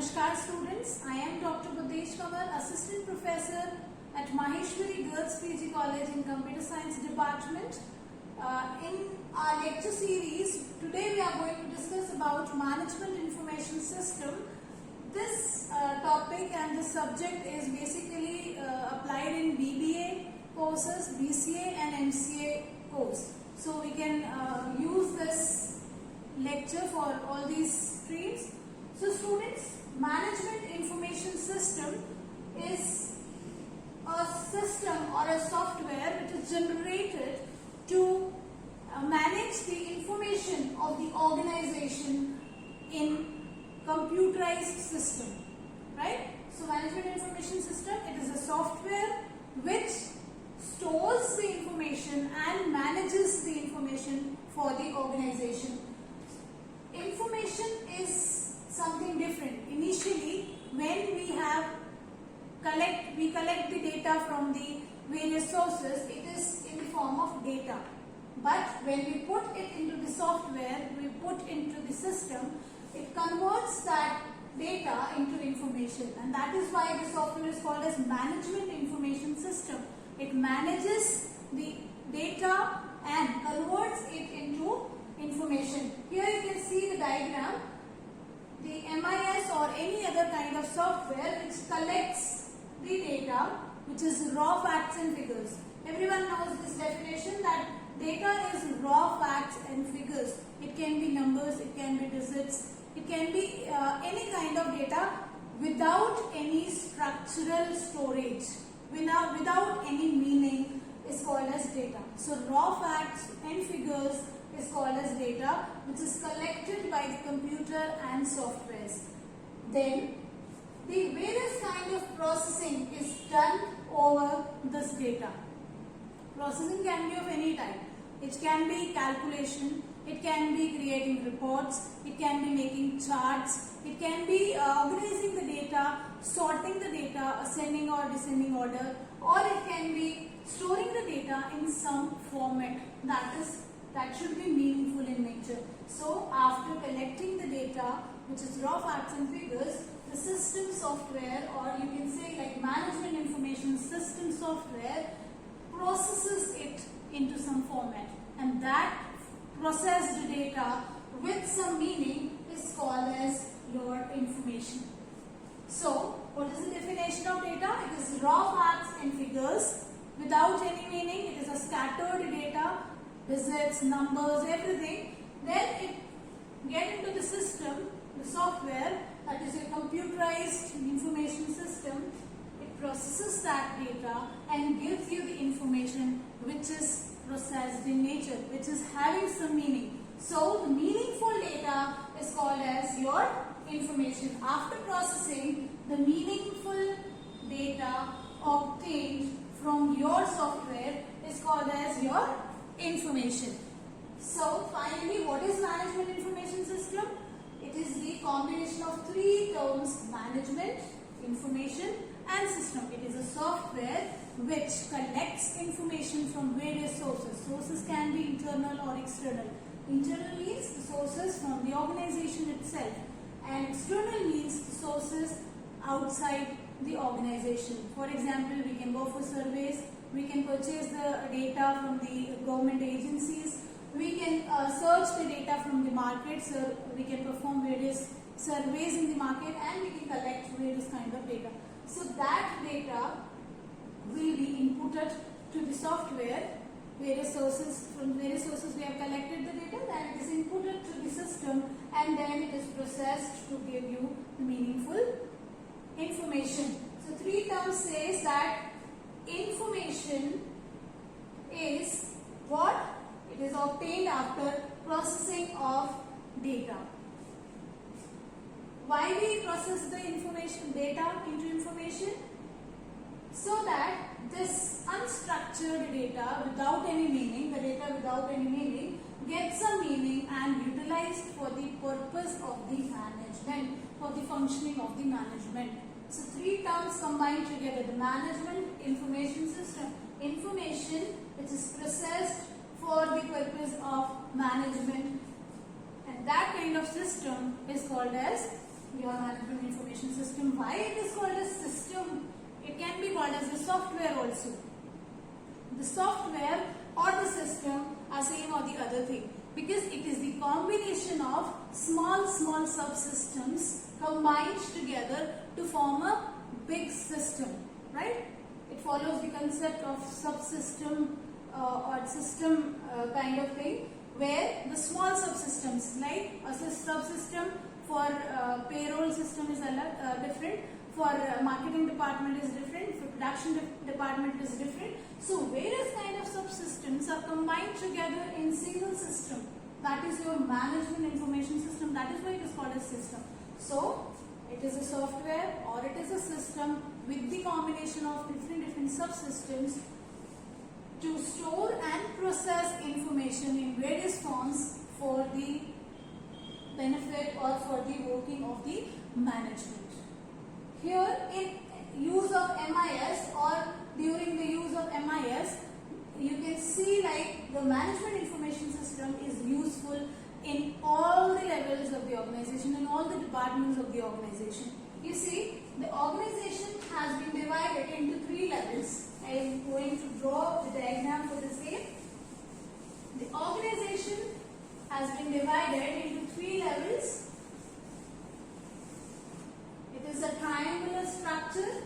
Namaskar students, I am Dr. Budesh Kamal, Assistant Professor at Maheshwari Girls PG College in Computer Science Department. In our lecture series, today we are going to discuss about Management Information System. This topic and this subject is basically applied in BBA courses, BCA and MCA course. So we can use this lecture for all these streams. So students, Management Information System is a system or a software which is generated to manage the information of the organization in computerized system, right? So Management Information System, it is a software which stores the information and manages the information for the organization. Information is something different. Initially, when we collect the data from the various sources, it is in the form of data. But when we put it into the software, we put into the system, it converts that data into information, and that is why the software is called as Management Information System. It manages the data and converts it into information. Here you can see the diagram. The MIS or any other kind of software which collects the data, which is raw facts and figures. Everyone knows this definition that data is raw facts and figures. It can be numbers, it can be digits, it can be any kind of data without any structural storage, without any meaning is called as data. So raw facts and figures is called as data, which is collected by the computer and softwares. Then the various kind of processing is done over this data. Processing can be of any type. It can be calculation, it can be creating reports, it can be making charts, it can be organizing the data, sorting the data, ascending or descending order, or it can be storing the data in some format that should be meaningful in nature. So after collecting the data, which is raw facts and figures, the system software, or you can say like Management Information System software, processes it into some format, and that processed data with some meaning is called as your information. So what is the definition of data? It is raw facts and figures without any meaning. It is a scattered data, digits, numbers, everything. Then it get into the system, the software, that is a computerized information system. It processes that data and gives you the information which is processed in nature, which is having some meaning. So the meaningful data is called as your information. After processing, the meaningful data obtained from your software is called as your information. So finally, what is Management Information System? It is the combination of three terms: management, information and system. It is a software which collects information from various sources. Sources can be internal or external. Internal means the sources from the organization itself, and external means the sources outside the organization. For example, we can go for surveys, we can purchase the data from the government agencies, we can search the data from the market, so we can perform various surveys in the market, and we can collect various kind of data. So that data will be inputted to the software. From various sources we have collected the data, then it is inputted to the system, and then it is processed to give you meaningful information. So three terms says that information is what? It is obtained after processing of data. Why we process the data into information? So that this unstructured data without any meaning, the data without any meaning, gets a meaning and utilized for the purpose of the management, for the functioning of the management. So three terms combined together: the Management Information System, information which is processed for the purpose of management, and that kind of system is called as your management information system. Why it is called a system? It can be called as a software also. The software or the system are same or the other thing, because it is the combination of small subsystems combined together to form a big system, right? It follows the concept of subsystem or system kind of thing, where the small subsystems, like a subsystem for payroll system is different, for marketing department is different, for production department is different. So various kind of subsystems are combined together in single system. That is your management information system. That is why it is called a system. So it is a software or it is a system with the combination of different subsystems to store and process information in various forms for the benefit or for the working of the management. Here in use of MIS or during the use of MIS, you can see like the management information system is useful in all the levels of the organization, in all the departments of the organization. You see, the organization has been divided into 3 levels. I am going to draw the diagram for the same. The organization has been divided into 3 levels. It is a triangular structure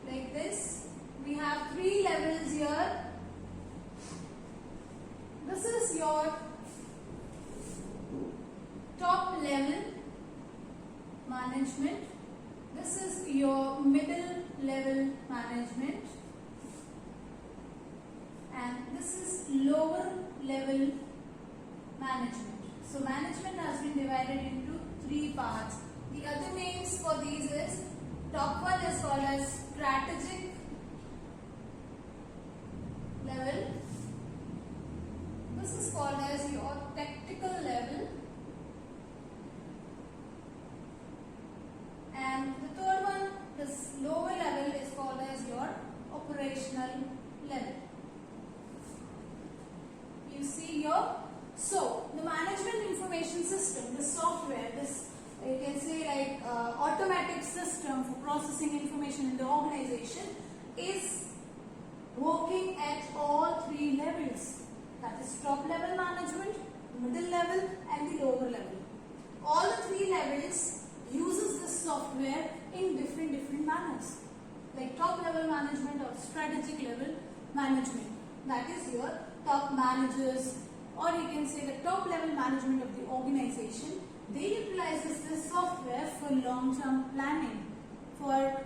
like this. We have 3 levels here. This is your top level management. This is your middle level management. And this is lower level management. So management has been divided into 3 parts. The other names for these is, top one is called as strategic level. This is called as your tactical level. And the third one, this lower level, is called as your operational level. You see here. So the management information system, the software, this you can say like automatic system for processing information in the organization, is working at all 3 levels. That is top level management, middle level and the lower level. All the 3 levels uses this software in different manners. Like top level management or strategic level management. That is your top managers, or you can say the top level management of the organization. They utilize this software for long-term planning, for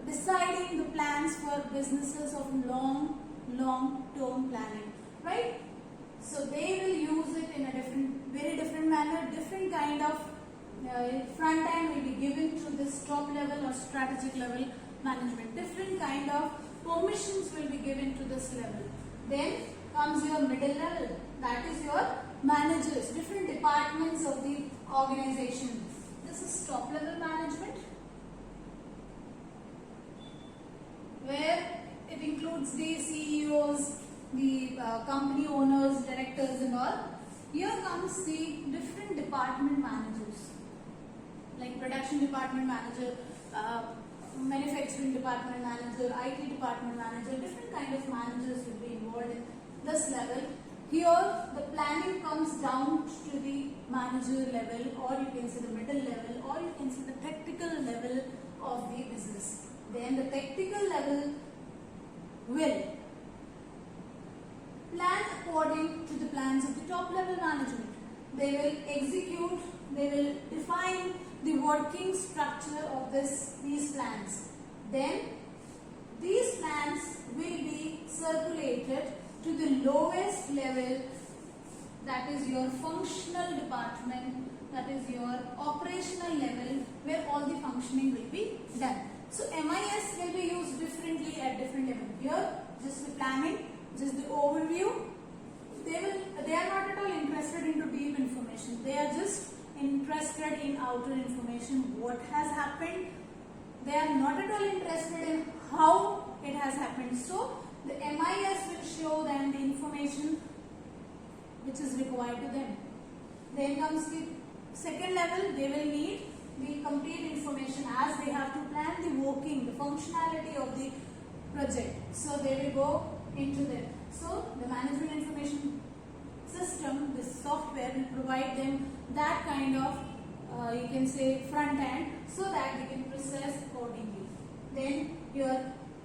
deciding the plans for businesses of long-term planning, right? So they will use it in a very different manner. Different kind of front end will be given to this top level or strategic level management. Different kind of permissions will be given to this level. Then comes your middle level. That is your managers, different departments of the organization. This is top level management, where it includes the CEOs, the company owners, directors and all. Here comes the different department managers, like production department manager, manufacturing department manager, IT department manager. Different kind of managers will be involved in this level. Here the planning comes down to the manager level, or you can say the middle level, or you can say the tactical level of the business. Then the tactical level will plan according to the plans of the top level management. They will execute, they will define the working structure of these plans. Then these plans will be circulated to the lowest level, that is your functional department, that is your operational level, where all the functioning will be done. So MIS will be used differently at different levels. Here just the planning, just the overview. They are not at all interested into deep information. They are just interested in outer information, what has happened. They are not at all interested in how it has happened. So the MIS will show them the information which is required to them. Then comes the Second level, they will need the complete information as they have to plan the working, the functionality of the project. So they will go into that. So the management information system, this software will provide them that kind of you can say front end so that they can process accordingly. Then your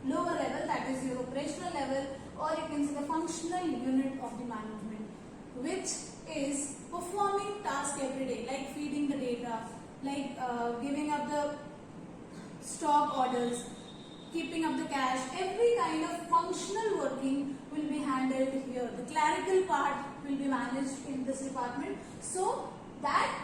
lower level, that is your operational level, or you can say the functional unit of the management, which is performing tasks every day, like feeding the data, like giving up the stock orders, keeping up the cash. Every kind of functional working will be handled here. The clerical part will be managed in this department. So that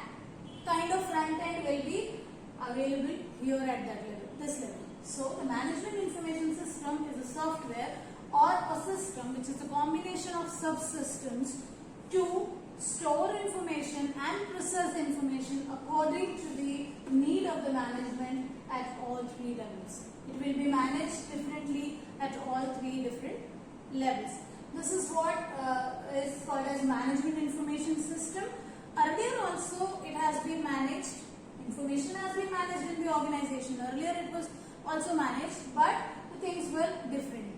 kind of front end will be available here at that level, this level. So the management information system is a software or a system which is a combination of subsystems to store information and process information according to the need of the management at all three levels. It will be managed differently at all three different levels. This is what is called as management information system. Earlier also it has been managed, information has been managed in the organization. Earlier it was also managed, but the things were different.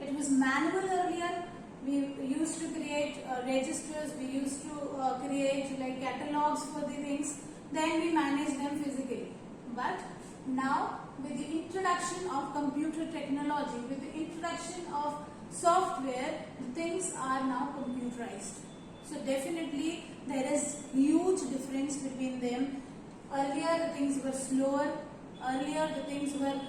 It was manual earlier. We used to create registers, we used to create like catalogs for the things, then we manage them physically. But now with the introduction of computer technology, with the introduction of software, things are now computerized. So definitely there is huge difference between them. Earlier the things were slower, earlier the things were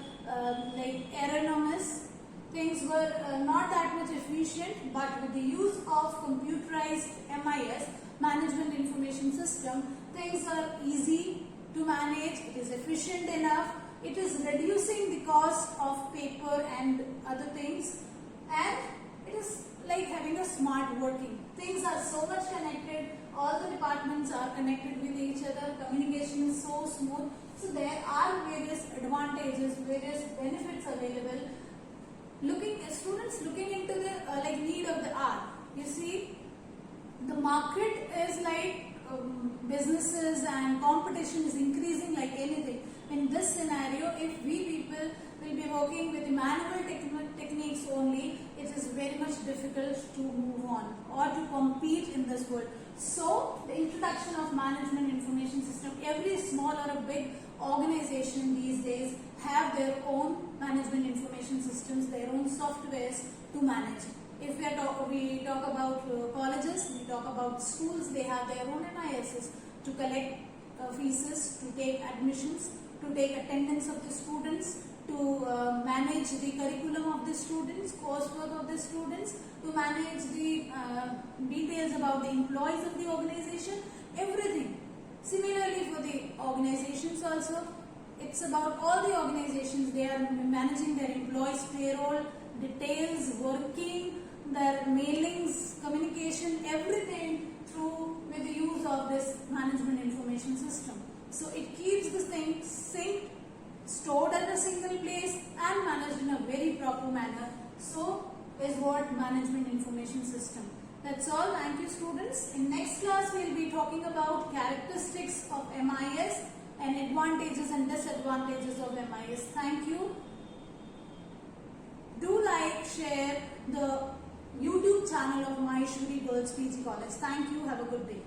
like erroneous, things were not that much efficient, but with the use of computerized MIS, management information system, things are easy to manage, it is efficient enough, it is reducing the cost of paper and other things, and it is like having a smart working. Things are so much connected, all the departments are connected with each other, communication is so smooth. So there are various advantages, various benefits available. Students looking into the like need of the hour. You see, the market is like businesses and competition is increasing like anything. In this scenario, if we people will be working with the manual techniques only, it is very much difficult to move on or to compete in this world. So the introduction of management information system, every small or a big organization these days have their own management information systems, their own softwares to manage. If we talk about colleges, we talk about schools, they have their own MISs to collect fees, to take admissions, to take attendance of the students, to manage the curriculum of the students, coursework of the students, to manage the details about the employees of the organization, everything. Similarly for the organizations also, it's about all the organizations, they are managing their employees' payroll, details, working, their mailings, communication, everything through with the use of this management information system. So it keeps the things synced, stored at a single place and managed in a very proper manner. So is what management information system. That's all. Thank you, students. In next class we will be talking about characteristics of MIS and advantages and disadvantages of MIS. Thank you. Do like, share the YouTube channel of Maheshwari Girls PG College. Thank you. Have a good day.